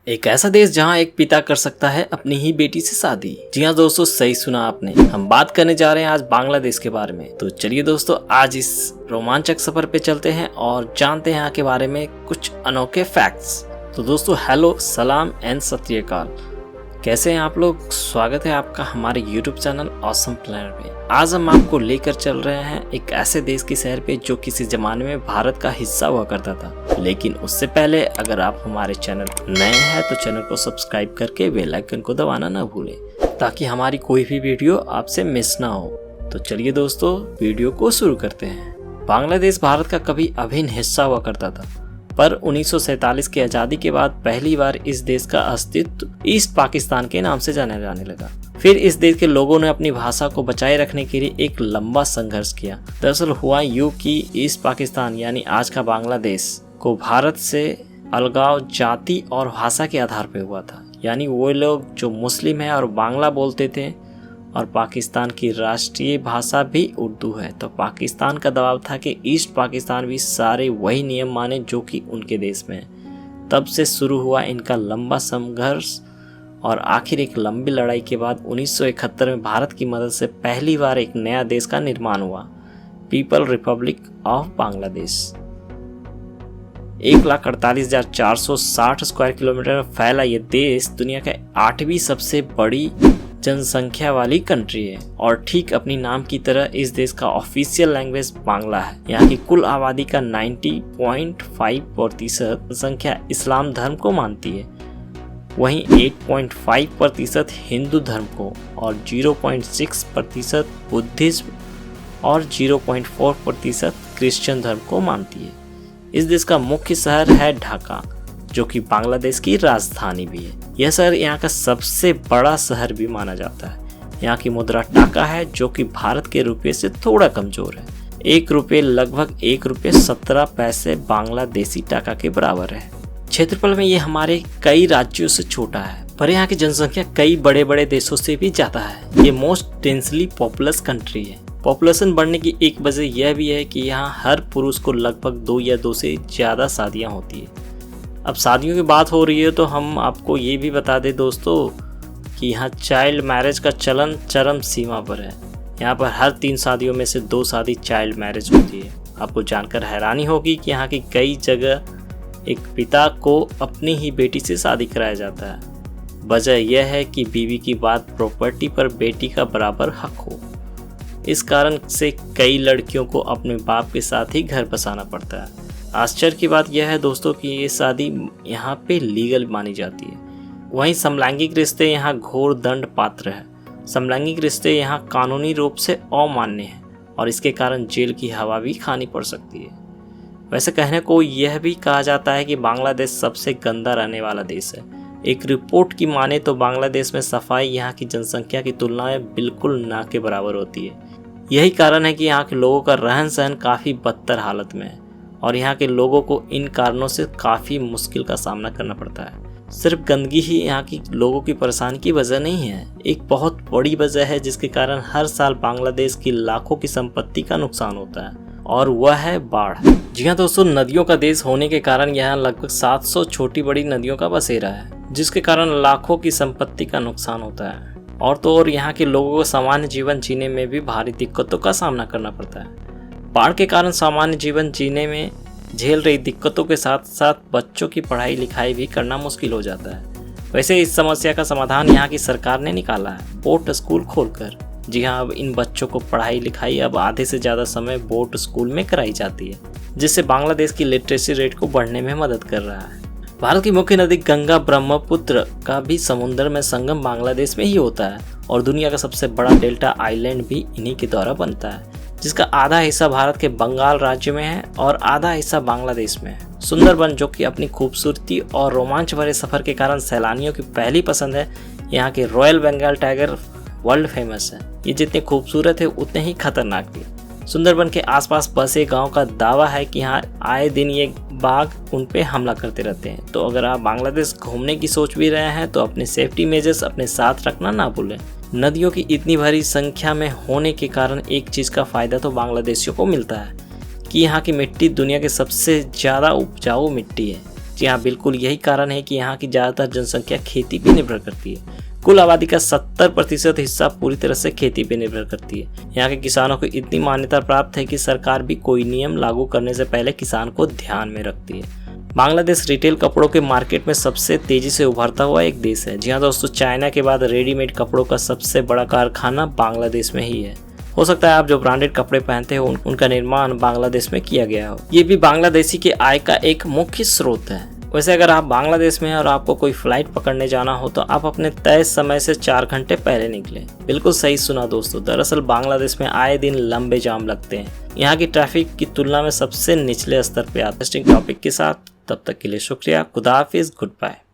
एक ऐसा देश जहां एक पिता कर सकता है अपनी ही बेटी से शादी। जी हाँ दोस्तों, सही सुना आपने। हम बात करने जा रहे हैं आज बांग्लादेश के बारे में। तो चलिए दोस्तों, आज इस रोमांचक सफर पे चलते हैं और जानते हैं यहाँ के बारे में कुछ अनोखे फैक्ट्स। तो दोस्तों हेलो, सलाम एंड सत श्री अकाल। कैसे हैं आप लोग? स्वागत है आपका हमारे YouTube चैनल ऑसम प्लानर पे। आज हम आपको लेकर चल रहे हैं एक ऐसे देश की शहर पे जो किसी जमाने में भारत का हिस्सा हुआ करता था। लेकिन उससे पहले अगर आप हमारे चैनल नए हैं तो चैनल को सब्सक्राइब करके बेल आइकन को दबाना ना भूलें, ताकि हमारी कोई भी वीडियो आपसे मिस ना हो। तो चलिए दोस्तों, वीडियो को शुरू करते हैं। बांग्लादेश भारत का कभी अभिन्न हिस्सा हुआ करता था, पर 1947 की आज़ादी के बाद पहली बार इस देश का अस्तित्व ईस्ट पाकिस्तान के नाम से जाना जाने लगा। फिर इस देश के लोगों ने अपनी भाषा को बचाए रखने के लिए एक लंबा संघर्ष किया। दरअसल हुआ यूं कि ईस्ट पाकिस्तान यानी आज का बांग्लादेश को भारत से अलगाव जाति और भाषा के आधार पर हुआ था। यानी वो लोग जो मुस्लिम है और बांग्ला बोलते थे, और पाकिस्तान की राष्ट्रीय भाषा भी उर्दू है, तो पाकिस्तान का दबाव था कि ईस्ट पाकिस्तान भी सारे वही नियम माने जो कि उनके देश में है। तब से शुरू हुआ इनका लंबा संघर्ष और आखिर एक लंबी लड़ाई के बाद 1971 में भारत की मदद से पहली बार एक नया देश का निर्माण हुआ, people Republic of Bangladesh. 1,48,460 square kilometre में फैला ये देश दुनिया का 8वीं सबसे बड़ी जनसंख्या वाली कंट्री है और ठीक अपनी नाम की तरह इस देश का ऑफिशियल लैंग्वेज बांग्ला है। यहाँ की कुल आबादी का 90.5% जनसंख्या इस्लाम धर्म को मानती है, वहीं 8.5% हिंदू धर्म को और 0.6% बुद्धिज्म और 0.4% क्रिश्चियन धर्म को मानती है। इस देश का मुख्य शहर है ढाका, जो कि बांग्लादेश की राजधानी भी है। यह शहर यहाँ का सबसे बड़ा शहर भी माना जाता है। यहाँ की मुद्रा टाका है, जो कि भारत के रुपये से थोड़ा कमजोर है। 1 रुपये लगभग 1 रुपये 17 पैसे बांग्लादेशी टाका के बराबर है। क्षेत्रफल में ये हमारे कई राज्यों से छोटा है, पर यहाँ की जनसंख्या कई बड़े बड़े देशों से भी ज्यादा है। ये मोस्ट डेंसली पॉपुलस कंट्री है। पॉपुलेशन बढ़ने की एक वजह यह भी है कि यहाँ हर पुरुष को लगभग 2 या 2 से ज्यादा शादियाँ होती है। अब शादियों की बात हो रही है तो हम आपको ये भी बता दें दोस्तों कि यहाँ चाइल्ड मैरिज का चलन चरम सीमा पर है। यहाँ पर हर 3 शादियों में से 2 शादी चाइल्ड मैरिज होती है। आपको जानकर हैरानी होगी कि यहाँ की कई जगह एक पिता को अपनी ही बेटी से शादी कराया जाता है। वजह यह है कि बीवी की बात प्रॉपर्टी पर बेटी का बराबर हक हो। इस कारण से कई लड़कियों को अपने बाप के साथ ही घर बसाना पड़ता है। आश्चर्य की बात यह है दोस्तों कि ये शादी यहाँ पे लीगल मानी जाती है। वहीं समलैंगिक रिश्ते यहाँ घोर दंड पात्र है। समलैंगिक रिश्ते यहाँ कानूनी रूप से अमान्य है और इसके कारण जेल की हवा भी खानी पड़ सकती है। वैसे कहने को यह भी कहा जाता है कि बांग्लादेश सबसे गंदा रहने वाला देश है। एक रिपोर्ट की माने तो बांग्लादेश में सफाई यहाँ की जनसंख्या की तुलना में बिल्कुल ना के बराबर होती है। यही कारण है कि यहाँ के लोगों का रहन सहन काफ़ी बदतर हालत में है और यहाँ के लोगों को इन कारणों से काफ़ी मुश्किल का सामना करना पड़ता है। सिर्फ गंदगी ही यहाँ की लोगों की परेशानी की वजह नहीं है, एक बहुत बड़ी वजह है जिसके कारण हर साल बांग्लादेश की लाखों की संपत्ति का नुकसान होता है, और वह है बाढ़। जी हाँ दोस्तों, नदियों का देश होने के कारण यहाँ लगभग 700 छोटी बड़ी नदियों का बसेरा है, जिसके कारण लाखों की संपत्ति का नुकसान होता है। और तो और यहाँ के लोगों को सामान्य जीवन जीने में भी भारी दिक्कतों का सामना करना पड़ता है। बाढ़ के कारण सामान्य जीवन जीने में झेल रही दिक्कतों के साथ साथ बच्चों की पढ़ाई लिखाई भी करना मुश्किल हो जाता है। वैसे इस समस्या का समाधान यहाँ की सरकार ने निकाला है, बोट स्कूल खोलकर। जी हाँ, अब इन बच्चों को पढ़ाई लिखाई अब आधे से ज़्यादा समय बोट स्कूल में कराई जाती है, जिससे बांग्लादेश की लिटरेसी रेट को बढ़ने में मदद कर रहा है। भारत की मुख्य नदी गंगा ब्रह्मपुत्र का भी समुद्र में संगम बांग्लादेश में ही होता है और दुनिया का सबसे बड़ा डेल्टा आइलैंड भी इन्हीं के द्वारा बनता है, जिसका आधा हिस्सा भारत के बंगाल राज्य में है और आधा हिस्सा बांग्लादेश में है। सुंदरबन, जो कि अपनी खूबसूरती और रोमांच भरे सफर के कारण सैलानियों की पहली पसंद है, यहाँ के royal Bengal tiger world famous है। ये जितने खूबसूरत है उतने ही खतरनाक भी। सुंदरबन के आसपास बसे गांव का दावा है कि यहाँ आए दिन ये बाघ उन पे हमला करते रहते हैं। तो अगर आप बांग्लादेश घूमने की सोच भी रहे हैं तो अपने सेफ्टी मेजर्स अपने साथ रखना ना भूलें। नदियों की इतनी भारी संख्या में होने के कारण एक चीज़ का फ़ायदा तो बांग्लादेशियों को मिलता है कि यहाँ की मिट्टी दुनिया के सबसे ज़्यादा उपजाऊ मिट्टी है। जी हाँ, बिल्कुल यही कारण है कि यहाँ की ज़्यादातर जनसंख्या खेती पे निर्भर करती है। कुल आबादी का 70% हिस्सा पूरी तरह से खेती पे निर्भर करती है। यहाँ के किसानों को इतनी मान्यता प्राप्त है कि सरकार भी कोई नियम लागू करने से पहले किसान को ध्यान में रखती है। बांग्लादेश रिटेल कपड़ों के मार्केट में सबसे तेजी से उभरता हुआ एक देश है। जी हाँ दोस्तों, चाइना के बाद रेडीमेड कपड़ों का सबसे बड़ा कारखाना बांग्लादेश में ही है। हो सकता है आप जो ब्रांडेड कपड़े पहनते हो उनका निर्माण बांग्लादेश में किया गया हो। ये भी बांग्लादेशी के आय का एक मुख्य स्रोत है। वैसे अगर आप बांग्लादेश में हैं और आपको कोई फ्लाइट पकड़ने जाना हो तो आप अपने तय समय से 4 घंटे पहले निकलें। बिल्कुल सही सुना दोस्तों, दरअसल बांग्लादेश में आए दिन लंबे जाम लगते हैं। यहाँ की ट्रैफिक की तुलना में सबसे निचले स्तर पे आते हैं। इंटरेस्टिंग टॉपिक के साथ, तब तक के लिए शुक्रिया। खुदा हाफिज, गुड बाय।